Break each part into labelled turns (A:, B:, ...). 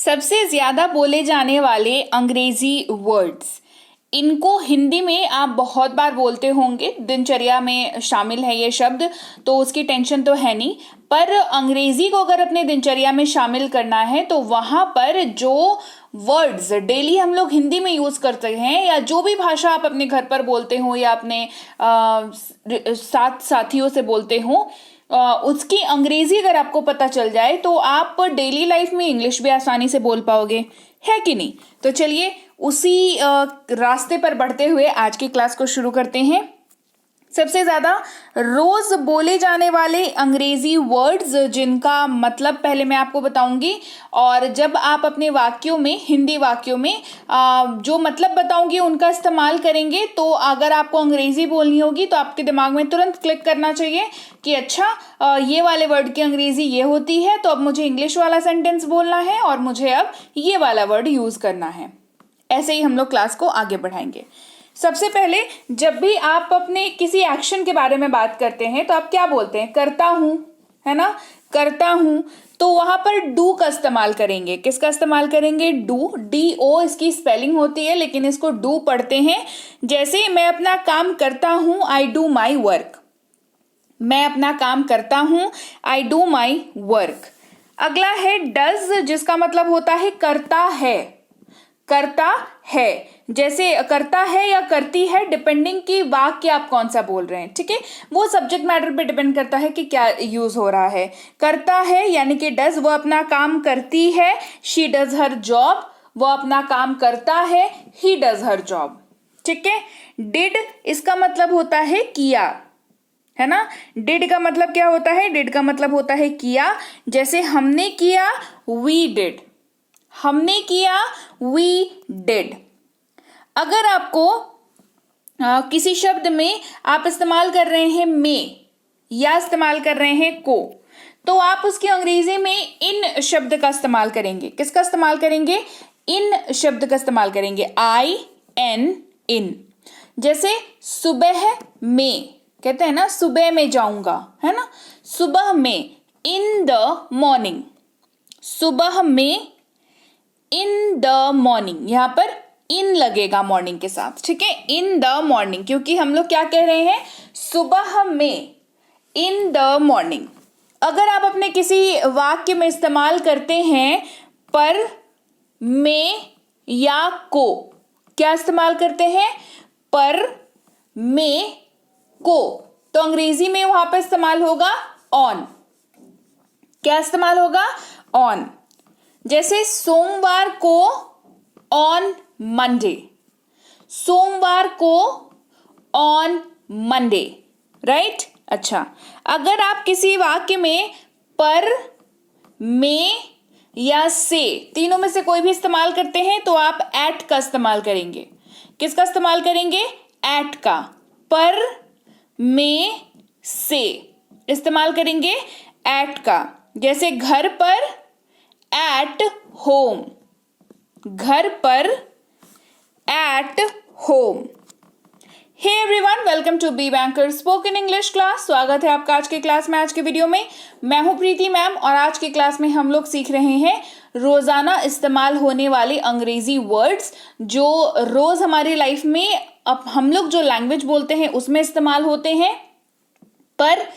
A: सबसे ज्यादा बोले जाने वाले अंग्रेजी वर्ड्स, इनको हिंदी में आप बहुत बार बोलते होंगे, दिनचर्या में शामिल है ये शब्द, तो उसकी टेंशन तो है नहीं। पर अंग्रेजी को अगर अपने दिनचर्या में शामिल करना है तो वहां पर जो वर्ड्स डेली हम लोग हिंदी में यूज करते हैं, या जो भी भाषा आप अपने घर पर बोलते हो या अपने साथ साथियों से बोलते हो, उसकी अंग्रेजी अगर आपको पता चल जाए तो आप डेली लाइफ में इंग्लिश भी आसानी से बोल पाओगे, है कि नहीं। तो चलिए उसी रास्ते पर बढ़ते हुए आज की क्लास को शुरू करते हैं। सबसे ज्यादा रोज बोले जाने वाले अंग्रेजी वर्ड्स जिनका मतलब पहले मैं आपको बताऊंगी, और जब आप अपने वाक्यों में, हिंदी वाक्यों में जो मतलब बताऊंगी उनका इस्तेमाल करेंगे, तो अगर आपको अंग्रेजी बोलनी होगी तो आपके दिमाग में तुरंत क्लिक करना चाहिए कि अच्छा ये वाले वर्ड की अंग्रेजी ये होती है, तो अब मुझे इंग्लिश वाला सेंटेंस बोलना है और मुझे अब ये वाला वर्ड यूज करना है। ऐसे ही हम लोग क्लास को आगे बढ़ाएंगे। सबसे पहले जब भी आप अपने किसी एक्शन के बारे में बात करते हैं तो आप क्या बोलते हैं? करता हूं, है ना, करता हूं। तो वहां पर डू का इस्तेमाल करेंगे। किसका इस्तेमाल करेंगे? डू, DO इसकी स्पेलिंग होती है, लेकिन इसको डू पढ़ते हैं। जैसे मैं अपना काम करता हूं, आई डू माई वर्क। मैं अपना काम करता हूं, आई डू माई वर्क। अगला है डज, जिसका मतलब होता है करता है, करता है। जैसे करता है या करती है, डिपेंडिंग की वाक्य आप कौन सा बोल रहे हैं, ठीक है, वो सब्जेक्ट मैटर पे डिपेंड करता है कि क्या यूज हो रहा है। करता है यानी कि डज, वो अपना काम करती है, शी डज हर जॉब, वो अपना काम करता है, ही डज हर जॉब, ठीक है। डिड, इसका मतलब होता है किया, है ना। डिड का मतलब क्या होता है? डिड का मतलब होता है किया। जैसे हमने किया, वी डिड, हमने किया, वी डिड। अगर आपको किसी शब्द में आप इस्तेमाल कर रहे हैं में, या इस्तेमाल कर रहे हैं को, तो आप उसकी अंग्रेजी में इन शब्द का इस्तेमाल करेंगे। किसका इस्तेमाल करेंगे? इन शब्द का इस्तेमाल करेंगे, IN, इन। जैसे सुबह में, कहते हैं ना सुबह में जाऊंगा, है ना, सुबह में, इन द मॉर्निंग, सुबह में, इन द मॉर्निंग, यहां पर इन लगेगा मॉर्निंग के साथ, ठीक है, इन द मॉर्निंग, क्योंकि हम लोग क्या कह रहे हैं? सुबह में, इन द मॉर्निंग। अगर आप अपने किसी वाक्य में इस्तेमाल करते हैं पर, में या को, क्या इस्तेमाल करते हैं? पर, में, को, तो अंग्रेजी में वहां पर इस्तेमाल होगा ऑन। क्या इस्तेमाल होगा? ऑन। जैसे सोमवार को, ऑन मंडे, सोमवार को, ऑन मंडे, राइट। अच्छा, अगर आप किसी वाक्य में पर, में या से, तीनों में से कोई भी इस्तेमाल करते हैं तो आप एट का इस्तेमाल करेंगे। किसका इस्तेमाल करेंगे? एट का। पर, में, से इस्तेमाल करेंगे एट का। जैसे घर पर, एट होम, घर पर, at home. Hey everyone, welcome to B Banker spoken English class. स्वागत है आपका आज के क्लास में। आज के वीडियो में मैं हूं प्रीति मैम, और आज की क्लास में हम लोग सीख रहे हैं रोजाना इस्तेमाल होने वाले अंग्रेजी वर्ड्स, जो रोज हमारी लाइफ में अब हम लोग जो लैंग्वेज बोलते हैं उसमें इस्तेमाल होते हैं, पर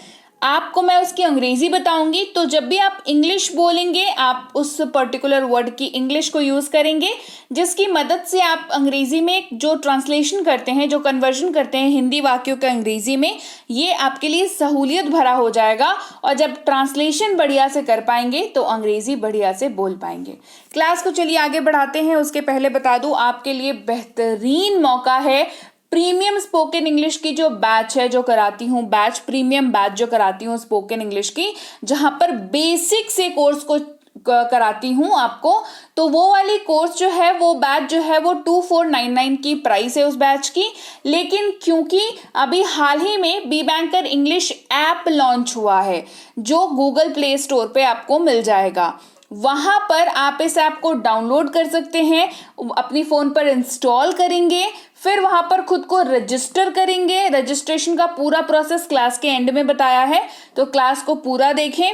A: आपको मैं उसकी अंग्रेजी बताऊंगी। तो जब भी आप इंग्लिश बोलेंगे, आप उस पर्टिकुलर वर्ड की इंग्लिश को यूज करेंगे, जिसकी मदद से आप अंग्रेजी में जो ट्रांसलेशन करते हैं, जो कन्वर्जन करते हैं हिंदी वाक्यों के अंग्रेजी में, ये आपके लिए सहूलियत भरा हो जाएगा। और जब ट्रांसलेशन बढ़िया से कर पाएंगे तो अंग्रेजी बढ़िया से बोल पाएंगे। क्लास को चलिए आगे बढ़ाते हैं। उसके पहले बता दूं, आपके लिए बेहतरीन मौका है प्रीमियम स्पोकन इंग्लिश की जो बैच है, जो कराती हूँ, बैच प्रीमियम बैच जो कराती हूँ स्पोकन इंग्लिश की, जहां पर बेसिक से कोर्स को कराती हूँ आपको। तो वो वाली कोर्स जो है, वो बैच जो है, वो 2499 की प्राइस है उस बैच की। लेकिन क्योंकि अभी हाल ही में B Banker English app launch हुआ है, जो गूगल प्ले स्टोर पे आपको मिल जाएगा, वहां पर आप इस ऐप को डाउनलोड कर सकते हैं, अपनी फोन पर इंस्टॉल करेंगे, फिर वहां पर खुद को रजिस्टर करेंगे। रजिस्ट्रेशन का पूरा प्रोसेस क्लास के एंड में बताया है, तो क्लास को पूरा देखें।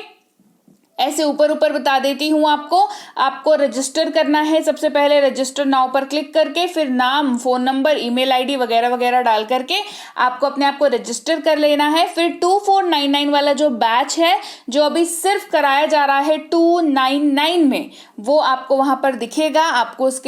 A: ऐसे ऊपर ऊपर बता देती हूँ आपको रजिस्टर करना है। सबसे पहले रजिस्टर नाउ पर क्लिक करके फिर नाम, फोन नंबर, ईमेल आईडी वगैरह वगैरह डाल करके आपको अपने आप को रजिस्टर कर लेना है। फिर 2499 वाला जो बैच है जो अभी सिर्फ कराया जा रहा है 299 में, वो आपको वहां पर दिखेगा। आपको उस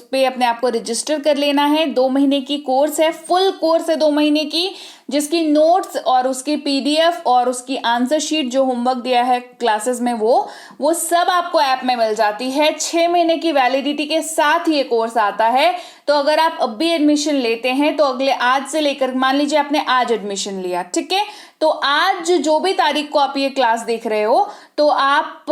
A: पे अपने आप को रजिस्टर कर लेना है। 2 महीने की कोर्स है, फुल कोर्स है 2 महीने की, जिसकी नोट्स और उसकी पीडीएफ और उसकी आंसर शीट जो होमवर्क दिया है क्लासेस में वो सब आपको ऐप में मिल जाती है। 6 महीने की वैलिडिटी के साथ ये कोर्स आता है। तो अगर आप अब भी एडमिशन लेते हैं तो अगले आज से लेकर, मान लीजिए आपने आज एडमिशन लिया, ठीक है, तो आज जो भी तारीख को आप ये क्लास देख रहे हो तो आप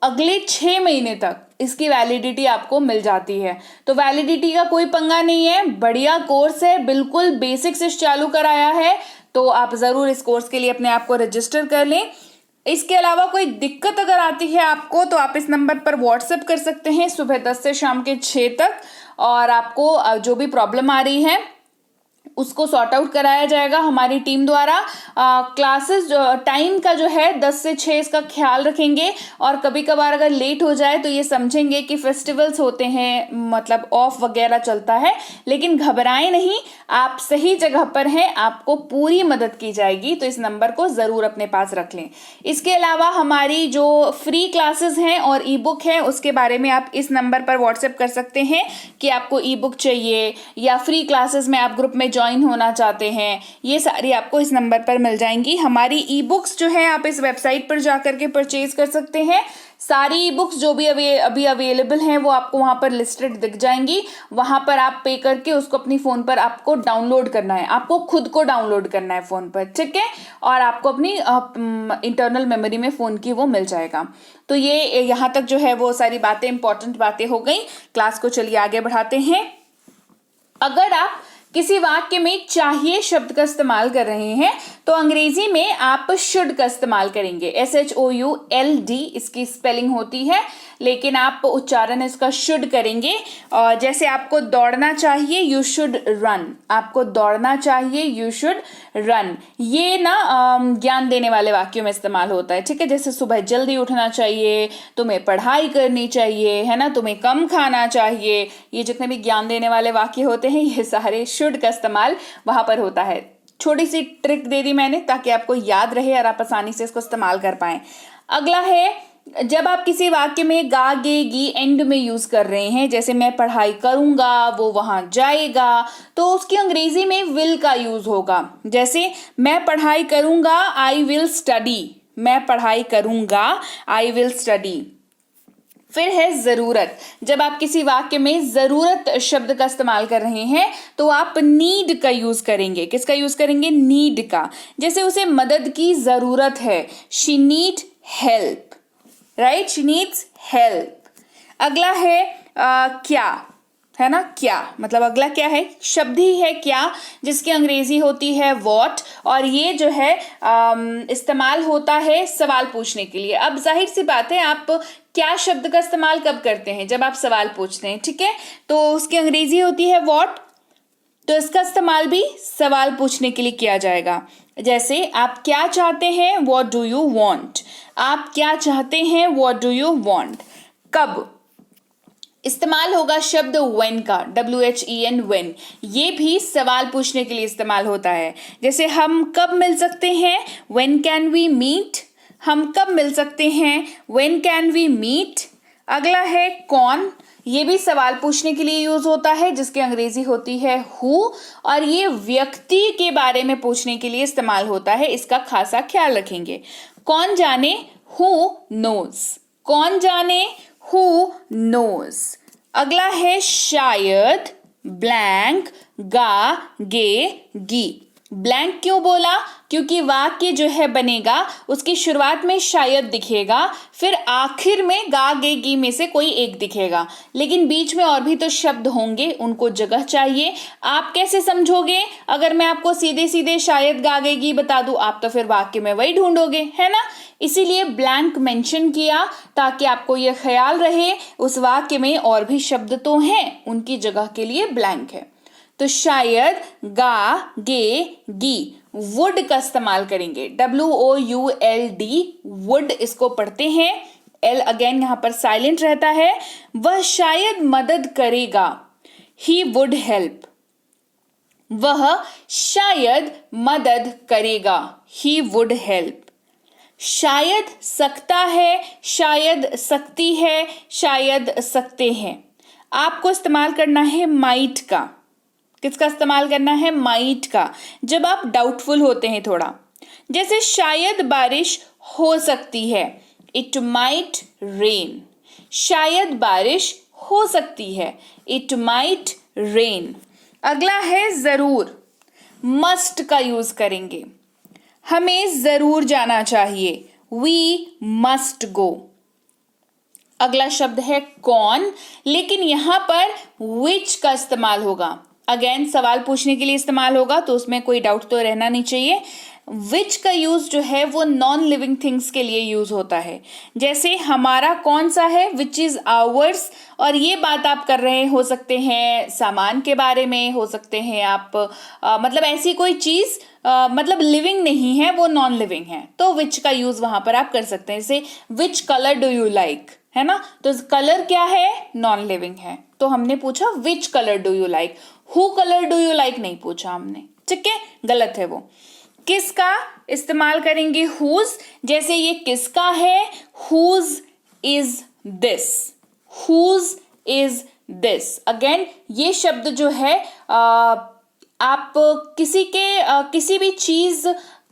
A: अगले 6 महीने तक इसकी वैलिडिटी आपको मिल जाती है। तो वैलिडिटी का कोई पंगा नहीं है, बढ़िया कोर्स है, बिल्कुल बेसिक से चालू कराया है। तो आप जरूर इस कोर्स के लिए अपने आप को रजिस्टर कर लें। इसके अलावा कोई दिक्कत अगर आती है आपको तो आप इस नंबर पर व्हाट्सएप कर सकते हैं सुबह 10 से शाम के 6 तक, और आपको जो भी प्रॉब्लम आ रही है उसको सॉर्ट आउट कराया जाएगा हमारी टीम द्वारा। क्लासेस टाइम का जो है 10 से 6 इसका ख्याल रखेंगे, और कभी कभार अगर लेट हो जाए तो ये समझेंगे कि फेस्टिवल्स होते हैं, मतलब ऑफ वगैरह चलता है, लेकिन घबराएं नहीं, आप सही जगह पर हैं, आपको पूरी मदद की जाएगी। तो इस नंबर को ज़रूर अपने पास रख लें। इसके अलावा हमारी जो फ्री क्लासेस हैं और ई बुक है उसके बारे में आप इस नंबर पर व्हाट्सएप कर सकते हैं कि आपको ई बुक चाहिए या फ्री क्लासेस में आप ग्रुप में ज्वाइन होना चाहते हैं, ये सारी आपको इस नंबर पर मिल जाएंगी। हमारी ई बुक्स जो है आप इस वेबसाइट पर जाकर के परचेज कर सकते हैं। सारी ई बुक्स जो भी अभी अवेलेबल हैं वो आपको वहां पर लिस्टेड दिख जाएंगी। वहां पर आप पे करके उसको अपनी फोन पर आपको डाउनलोड करना है, आपको खुद को डाउनलोड करना है फोन पर, ठीक है, और आपको अपनी इंटरनल मेमोरी में फोन की वो मिल जाएगा। तो ये यहाँ तक जो है वो सारी बातें, इंपॉर्टेंट बातें हो गई। क्लास को चलिए आगे बढ़ाते हैं। अगर आप किसी वाक्य में चाहिए शब्द का इस्तेमाल कर रहे हैं तो अंग्रेजी में आप शुड का इस्तेमाल करेंगे। SHOULD इसकी स्पेलिंग होती है, लेकिन आप उच्चारण इसका शुड करेंगे। और जैसे आपको दौड़ना चाहिए, यू शुड रन, आपको दौड़ना चाहिए, यू शुड रन। ये ना ज्ञान देने वाले वाक्यों में इस्तेमाल होता है, ठीक है। जैसे सुबह जल्दी उठना चाहिए, तुम्हें पढ़ाई करनी चाहिए, है ना, तुम्हें कम खाना चाहिए। ये जितने भी ज्ञान देने वाले वाक्य होते हैं ये सारे शुड का इस्तेमाल वहां पर होता है। छोटी सी ट्रिक दे दी मैंने ताकि आपको याद रहे और आप आसानी से इसको इस्तेमाल कर पाएं। अगला है, जब आप किसी वाक्य में गा, गे, गी एंड में यूज कर रहे हैं, जैसे मैं पढ़ाई करूंगा, वो वहां जाएगा, तो उसकी अंग्रेजी में विल का यूज होगा। जैसे मैं पढ़ाई करूंगा, आई विल स्टडी, मैं पढ़ाई करूंगा, आई विल स्टडी। फिर है जरूरत। जब आप किसी वाक्य में जरूरत शब्द का इस्तेमाल कर रहे हैं तो आप नीड का यूज करेंगे। किसका यूज करेंगे? नीड का। जैसे उसे मदद की जरूरत है, she need help, right, she needs help. अगला है क्या, है ना, क्या मतलब अगला क्या है? शब्द ही है क्या, जिसकी अंग्रेजी होती है व्हाट, और ये जो है इस्तेमाल होता है सवाल पूछने के लिए। अब जाहिर सी बात है, आप क्या शब्द का इस्तेमाल कब करते हैं? जब आप सवाल पूछते हैं, ठीक है, तो उसकी अंग्रेजी होती है व्हाट, तो इसका इस्तेमाल भी सवाल पूछने के लिए किया जाएगा। जैसे आप क्या चाहते हैं, व्हाट डू यू वांट, आप क्या चाहते हैं, व्हाट डू यू वांट। कब इस्तेमाल होगा शब्द when का, WHEN, when। ये भी सवाल पूछने के लिए इस्तेमाल होता है। जैसे हम कब मिल सकते हैं, when can we meet, हम कब मिल सकते हैं, when can we meet। अगला है कौन, ये भी सवाल पूछने के लिए यूज होता है, जिसकी अंग्रेजी होती है who, और ये व्यक्ति के बारे में पूछने के लिए इस्तेमाल होता है। इसका खासा ख्याल रखेंगे। कौन जाने, who knows, कौन जाने, who knows। अगला है शायद, ब्लैंक, गा, गे, गी। ब्लैंक क्यों बोला? क्योंकि वाक्य जो है बनेगा उसकी शुरुआत में शायद दिखेगा, फिर आखिर में गा, गे, गी में से कोई एक दिखेगा, लेकिन बीच में और भी तो शब्द होंगे, उनको जगह चाहिए। आप कैसे समझोगे? अगर मैं आपको सीधे सीधे शायद, गा, गे, गी बता दूं, आप तो फिर वाक्य में वही ढूंढोगे, है ना। इसीलिए ब्लैंक मेंशन किया ताकि आपको यह ख्याल रहे उस वाक्य में और भी शब्द तो हैं, उनकी जगह के लिए ब्लैंक है। तो शायद, गा, गे, गी, वुड का इस्तेमाल करेंगे, WOULD, वुड इसको पढ़ते हैं, L अगेन यहां पर साइलेंट रहता है। वह शायद मदद करेगा, ही वुड हेल्प, वह शायद मदद करेगा, ही वुड हेल्प। शायद सकता है, शायद सकती है, शायद सकते हैं। आपको इस्तेमाल करना है माइट का। किसका इस्तेमाल करना है? माइट का, जब आप डाउटफुल होते हैं थोड़ा। जैसे शायद बारिश हो सकती है, इट माइट रेन। शायद बारिश हो सकती है, इट माइट रेन। अगला है जरूर, मस्ट का यूज करेंगे। हमें जरूर जाना चाहिए, वी मस्ट गो। अगला शब्द है कौन, लेकिन यहां पर विच का इस्तेमाल होगा। अगेन सवाल पूछने के लिए इस्तेमाल होगा, तो उसमें कोई डाउट तो रहना नहीं चाहिए। विच का यूज जो है वो नॉन लिविंग थिंग्स के लिए यूज होता है। जैसे हमारा कौन सा है, विच इज आवर्स, और ये बात आप कर रहे हो सकते हैं सामान के बारे में, हो सकते हैं आप मतलब ऐसी कोई चीज मतलब लिविंग नहीं है, वो नॉन लिविंग है, तो विच का यूज वहां पर आप कर सकते हैं। जैसे which colour do you like, है ना, तो कलर क्या है? नॉन लिविंग है, तो हमने पूछा which colour do you like. Who colour do you like नहीं पूछा हमने, ठीक है, गलत है वो। किसका इस्तेमाल करेंगे? हुज। जैसे ये किसका है, whose is this, whose is this. Again ये शब्द जो है आप किसी भी चीज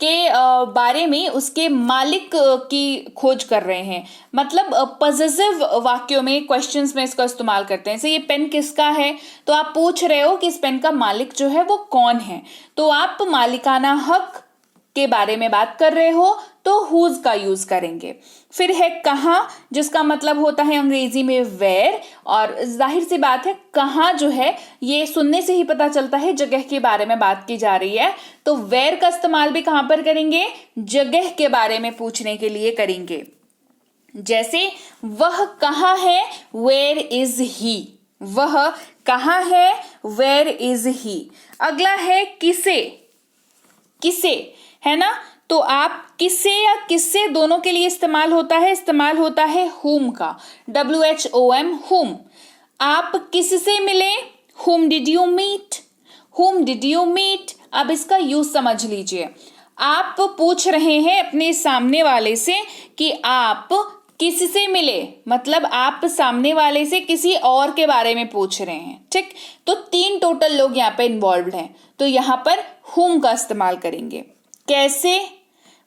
A: के बारे में उसके मालिक की खोज कर रहे हैं, मतलब पॉजेसिव वाक्यों में, क्वेश्चंस में इसका इस्तेमाल करते हैं। जैसे ये पेन किसका है, तो आप पूछ रहे हो कि इस पेन का मालिक जो है वो कौन है, तो आप मालिकाना हक के बारे में बात कर रहे हो, तो हुज का यूज करेंगे। फिर है कहाँ, जिसका मतलब होता है अंग्रेजी में वेयर, और जाहिर सी बात है कहाँ जो है ये सुनने से ही पता चलता है जगह के बारे में बात की जा रही है, तो वेयर का इस्तेमाल भी कहां पर करेंगे? जगह के बारे में पूछने के लिए करेंगे। जैसे वह कहाँ है, वेयर इज ही, वह कहाँ है, वेयर इज ही। अगला है किसे, किसे, है ना, तो आप किसे या किससे दोनों के लिए इस्तेमाल होता है whom का, WHOM, whom। आप किससे मिले, whom did you meet, whom did you meet। अब इसका यूज समझ लीजिए। आप पूछ रहे हैं अपने सामने वाले से कि आप किससे मिले, मतलब आप सामने वाले से किसी और के बारे में पूछ रहे हैं, ठीक। तो 3 टोटल लोग यहाँ पे इन्वॉल्व हैं, तो यहाँ पर whom का इस्तेमाल करेंगे। कैसे,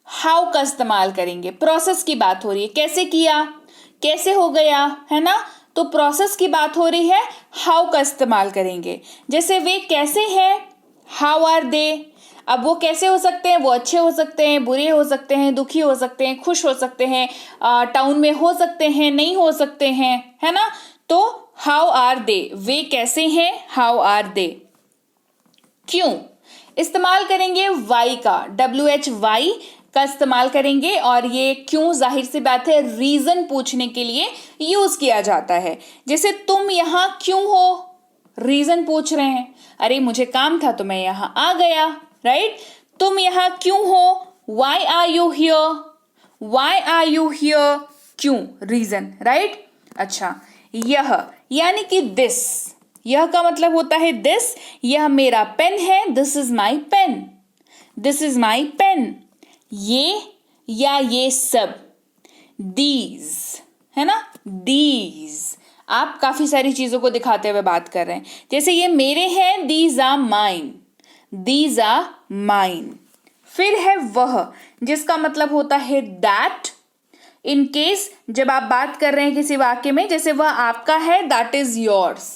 A: हाउ का इस्तेमाल करेंगे। प्रोसेस की बात हो रही है, कैसे किया, कैसे हो गया, है ना, तो प्रोसेस की बात हो रही है, हाउ का इस्तेमाल करेंगे। जैसे वे कैसे हैं, हाउ आर दे। अब वो कैसे हो सकते हैं, वो अच्छे हो सकते हैं, बुरे हो सकते हैं, दुखी हो सकते हैं, खुश हो सकते हैं, टाउन में हो सकते हैं, नहीं हो सकते हैं, है ना, तो हाउ आर दे, वे कैसे हैं, हाउ आर दे। क्यों इस्तेमाल करेंगे? वाई का, WHY का इस्तेमाल करेंगे, और ये क्यों जाहिर सी बात है रीजन पूछने के लिए यूज किया जाता है। जैसे तुम यहां क्यों हो, रीजन पूछ रहे हैं, अरे मुझे काम था तो मैं यहां आ गया, राइट। तुम यहां क्यों हो, why are you here, why are you here, क्यों, रीजन, राइट। अच्छा, यह यानी कि दिस, यह का मतलब होता है दिस, यह मेरा पेन है, this is my pen, this is my pen. ये या ये सब, दीज, है ना, दीज। आप काफी सारी चीजों को दिखाते हुए बात कर रहे हैं। जैसे ये मेरे हैं, these are mine, these are mine. फिर है वह, जिसका मतलब होता है दैट। इन केस जब आप बात कर रहे हैं किसी वाक्य में, जैसे वह आपका है, that is yours,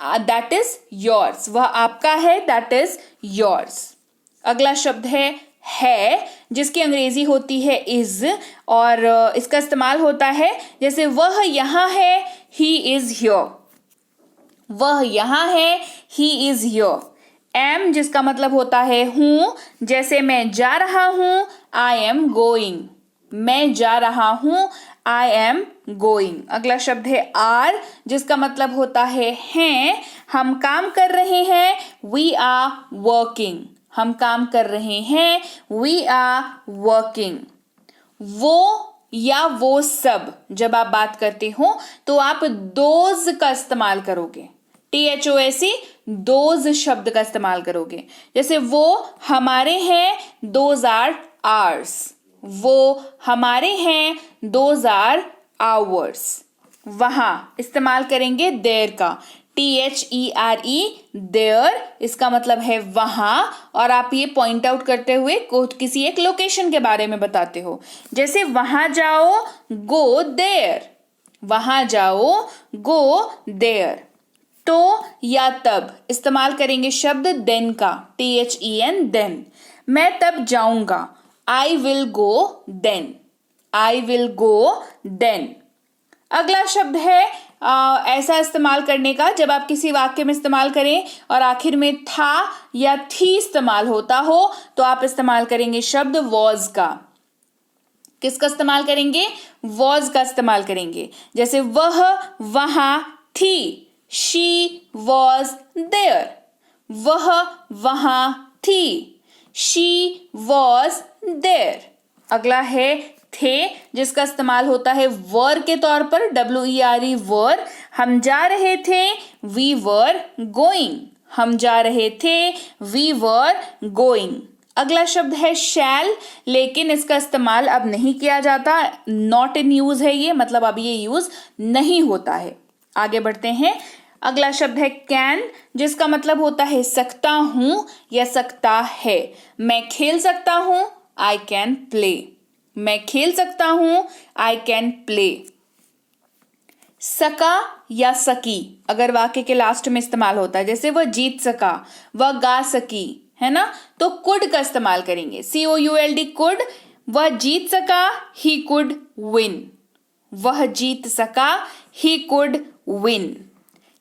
A: that is yours, वह आपका है, दैट इज योर्स। अगला शब्द है जिसकी अंग्रेजी होती है इज, और इसका इस्तेमाल होता है जैसे वह यहाँ है, ही इज हियर, वह यहाँ है, ही इज हियर। एम जिसका मतलब होता है हूं, जैसे मैं जा रहा हूं, आई एम गोइंग, मैं जा रहा हूं, आई एम गोइंग। अगला शब्द है आर जिसका मतलब होता है हैं, हम काम कर रहे हैं, वी आर वर्किंग, हम काम कर रहे हैं, वी आर वर्किंग। वो या वो सब जब आप बात करते हो तो आप दोज का इस्तेमाल करोगे, THOSE, दोज शब्द का इस्तेमाल करोगे। जैसे वो हमारे हैं, दोज आर आवर्स। वो हमारे हैं, दोज आर आवर्स। वहां इस्तेमाल करेंगे देयर का, THERE, देयर, इसका मतलब है वहां। और आप ये पॉइंट आउट करते हुए किसी एक लोकेशन के बारे में बताते हो। जैसे वहां जाओ, गो देयर। वहां जाओ, गो देयर। तो या तब इस्तेमाल करेंगे शब्द देन का, THEN, देन। मैं तब जाऊंगा, I will go then. I will go then. अगला शब्द है ऐसा इस्तेमाल करने का जब आप किसी वाक्य में इस्तेमाल करें और आखिर में था या थी इस्तेमाल होता हो तो आप इस्तेमाल करेंगे शब्द वॉज का। किसका इस्तेमाल करेंगे? वॉज का इस्तेमाल करेंगे। जैसे वह वहां थी, शी वॉज देयर। वह वहां थी, शी वॉज देयर। अगला है थे, जिसका इस्तेमाल होता है वर के तौर पर, WERE, वर। हम जा रहे थे, वी वर गोइंग। हम जा रहे थे, वी वर गोइंग। अगला शब्द है शैल, लेकिन इसका इस्तेमाल अब नहीं किया जाता, नॉट इन यूज है ये, मतलब अब ये यूज नहीं होता है। आगे बढ़ते हैं। अगला शब्द है कैन, जिसका मतलब होता है सकता हूं या सकता है। मैं खेल सकता हूं, आई कैन प्ले। मैं खेल सकता हूं, आई कैन प्ले। सका या सकी अगर वाक्य के लास्ट में इस्तेमाल होता है, जैसे वह जीत सका, वह गा सकी, है ना, तो कुड का इस्तेमाल करेंगे, COULD, कुड। वह जीत सका, ही कुड विन। वह जीत सका, ही कुड विन।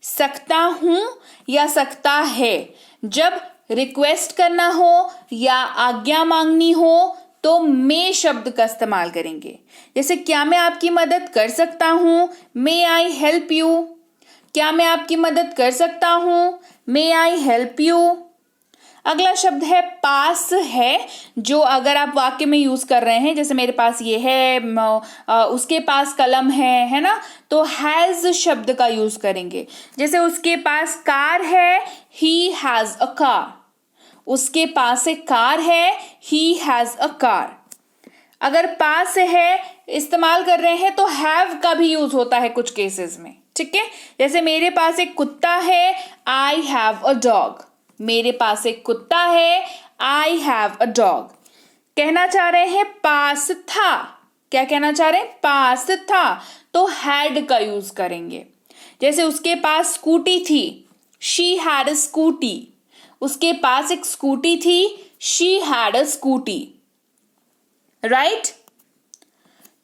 A: सकता हूं या सकता है, जब रिक्वेस्ट करना हो या आज्ञा मांगनी हो तो मे शब्द का इस्तेमाल करेंगे। जैसे क्या मैं आपकी मदद कर सकता हूं, मे आई हेल्प यू। क्या मैं आपकी मदद कर सकता हूं, मे आई हेल्प यू। अगला शब्द है पास है, जो अगर आप वाक्य में यूज कर रहे हैं, जैसे मेरे पास ये है, उसके पास कलम है ना, तो हैज शब्द का यूज करेंगे। जैसे उसके पास कार है, ही हैज अ कार। उसके पास एक कार है, ही हैज अ कार। अगर पास है इस्तेमाल कर रहे हैं तो हैव का भी यूज होता है कुछ केसेस में, ठीक है। जैसे मेरे पास एक कुत्ता है, आई हैव अ डॉग। मेरे पास एक कुत्ता है, आई हैव अ डॉग। कहना चाह रहे हैं पास था। क्या कहना चाह रहे हैं? पास था, तो हैड का यूज करेंगे। जैसे उसके पास स्कूटी थी, शी हैड अ स्कूटी। उसके पास एक स्कूटी थी, she had a scooty. Right?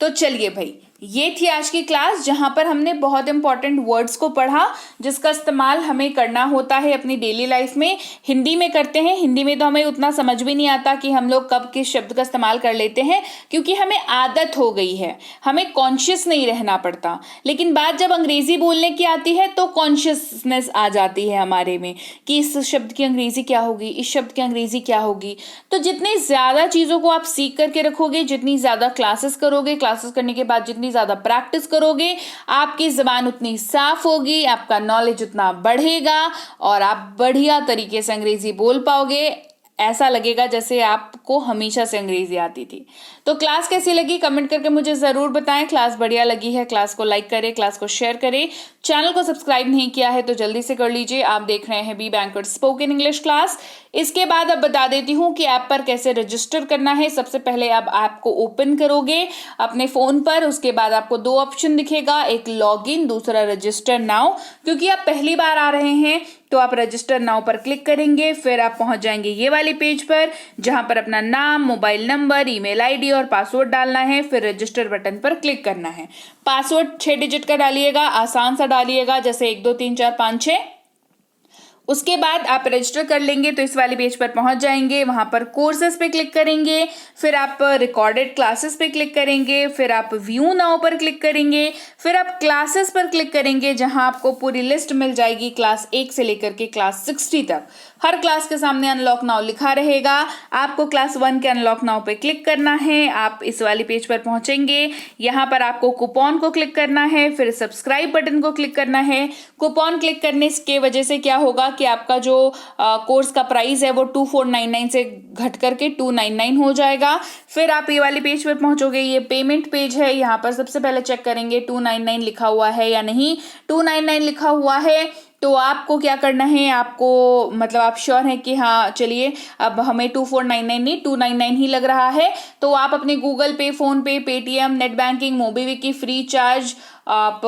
A: तो चलिए भाई, ये थी आज की क्लास जहां पर हमने बहुत इंपॉर्टेंट वर्ड्स को पढ़ा जिसका इस्तेमाल हमें करना होता है अपनी डेली लाइफ में। हिंदी में करते हैं, हिंदी में तो हमें उतना समझ भी नहीं आता कि हम लोग कब किस शब्द का इस्तेमाल कर लेते हैं, क्योंकि हमें आदत हो गई है, हमें कॉन्शियस नहीं रहना पड़ता। लेकिन बात जब अंग्रेजी बोलने की आती है तो कॉन्शियसनेस आ जाती है हमारे में कि इस शब्द की अंग्रेजी क्या होगी, इस शब्द की अंग्रेजी क्या होगी। तो जितनी ज्यादा चीजों को आप सीख करके रखोगे, जितनी ज्यादा क्लासेस करोगे, क्लासेस करने के बाद जितनी ज्यादा प्रैक्टिस करोगे, आपकी जुबान उतनी साफ होगी, आपका नॉलेज उतना बढ़ेगा और आप बढ़िया तरीके से अंग्रेजी बोल पाओगे। ऐसा लगेगा जैसे आपको हमेशा से अंग्रेजी आती थी। तो क्लास कैसी लगी कमेंट करके मुझे जरूर बताएं। क्लास बढ़िया लगी है, क्लास को लाइक करें, क्लास को शेयर करें। चैनल को सब्सक्राइब नहीं किया है तो जल्दी से कर लीजिए। आप देख रहे हैं B Banker spoken English class. इसके बाद अब बता देती हूँ कि ऐप पर कैसे रजिस्टर करना है। सबसे पहले अब ऐप को ओपन करोगे अपने फोन पर, उसके बाद आपको दो ऑप्शन दिखेगा, एक लॉगिन, दूसरा रजिस्टर नाउ। क्योंकि आप पहली बार आ रहे हैं तो आप रजिस्टर नाउ पर क्लिक करेंगे, फिर आप पहुंच जाएंगे ये वाले पेज पर जहां पर अपना नाम, मोबाइल नंबर, ईमेल आईडी और पासवर्ड डालना है। फिर रजिस्टर बटन पर क्लिक करना है। पासवर्ड 6 डिजिट का डालिएगा, आसान सा डालिएगा, जैसे 1 2 3 4 5 6। उसके बाद आप रजिस्टर कर लेंगे तो इस वाले पेज पर पहुंच जाएंगे। वहां पर कोर्सेज पे क्लिक करेंगे, फिर आप रिकॉर्डेड क्लासेस पे क्लिक करेंगे, फिर आप व्यू नाउ पर क्लिक करेंगे, फिर आप क्लासेस पर क्लिक करेंगे जहां आपको पूरी लिस्ट मिल जाएगी क्लास 1 से लेकर के क्लास 60 तक। हर क्लास के सामने अनलॉक नाउ लिखा रहेगा। आपको क्लास 1 के अनलॉक नाउ पे क्लिक करना है। आप इस वाली पेज पर पहुंचेंगे, यहाँ पर आपको कूपन को क्लिक करना है, फिर सब्सक्राइब बटन को क्लिक करना है। कूपन क्लिक करने के वजह से क्या होगा कि आपका जो कोर्स का प्राइस है वो 2499 से घट करके 299 हो जाएगा। फिर आप ये वाली पेज पर पहुंचोगे, ये पेमेंट पेज है। यहाँ पर सबसे पहले चेक करेंगे 299 लिखा हुआ है या नहीं। 299 लिखा हुआ है तो आपको क्या करना है, आपको मतलब आप श्योर हैं कि हाँ चलिए अब हमें 2499 नहीं 299 ही लग रहा है, तो आप अपने Google Pay, PhonePe, Paytm, net banking, MobiKwik, FreeCharge, आप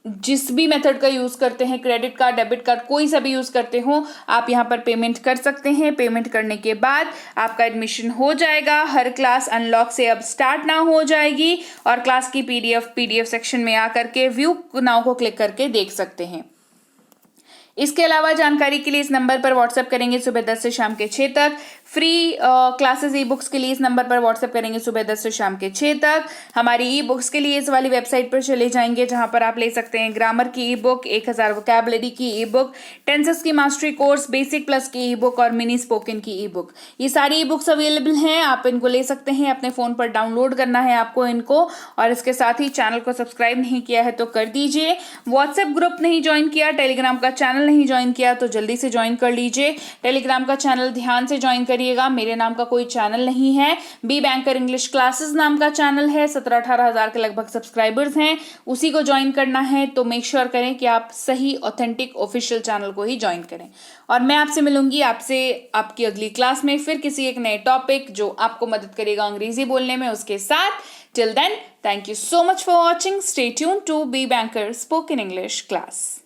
A: जिस भी मेथड का यूज करते हैं, क्रेडिट कार्ड, डेबिट कार्ड, कोई सा भी यूज करते हो, आप यहाँ पर पेमेंट कर सकते हैं। पेमेंट करने के बाद आपका एडमिशन हो जाएगा। हर क्लास अनलॉक से अब स्टार्ट नाउ हो जाएगी और क्लास की पीडीएफ सेक्शन में आकर के व्यू नाउ को क्लिक करके देख सकते हैं। इसके अलावा जानकारी के लिए इस नंबर पर व्हाट्सएप करेंगे सुबह 10 से शाम के 6 तक। फ्री क्लासेस ई बुक्स के लिए इस नंबर पर व्हाट्सएप करेंगे सुबह 10 से शाम के 6 तक। हमारी ई बुक्स के लिए इस वाली वेबसाइट पर चले जाएंगे जहां पर आप ले सकते हैं ग्रामर की ई बुक, 1000 वोकैबुलरी की ई बुक, टेंसेस की मास्टरी कोर्स, बेसिक प्लस की ई बुक और मिनी स्पोकन की ई बुक। ये सारी ई बुक्स अवेलेबल हैं, आप इनको ले सकते हैं। अपने फोन पर डाउनलोड करना है आपको इनको, और इसके साथ ही चैनल को सब्सक्राइब नहीं किया है तो कर दीजिए। व्हाट्सएप ग्रुप नहीं ज्वाइन किया, टेलीग्राम का चैनल नहीं ज्वाइन किया तो जल्दी से ज्वाइन कर लीजिए। टेलीग्राम का चैनल ध्यान से ज्वाइन करिएगा, मेरे नाम का कोई चैनल नहीं है। बी बैंकर इंग्लिश क्लासेस नाम का चैनल है, 17-18 हजार के लगभग सब्सक्राइबर्स हैं, उसी को ज्वाइन करना है। तो मेक श्योर करें कि आप सही ऑथेंटिक ऑफिशियल चैनल को ही ज्वाइन करें। और मैं आपसे मिलूंगी आपसे आपकी अगली क्लास में फिर किसी एक नए टॉपिक जो आपको मदद करेगा अंग्रेजी बोलने में उसके साथ। Till then, thank you so much for watching. Stay tuned to B Banker spoken English class.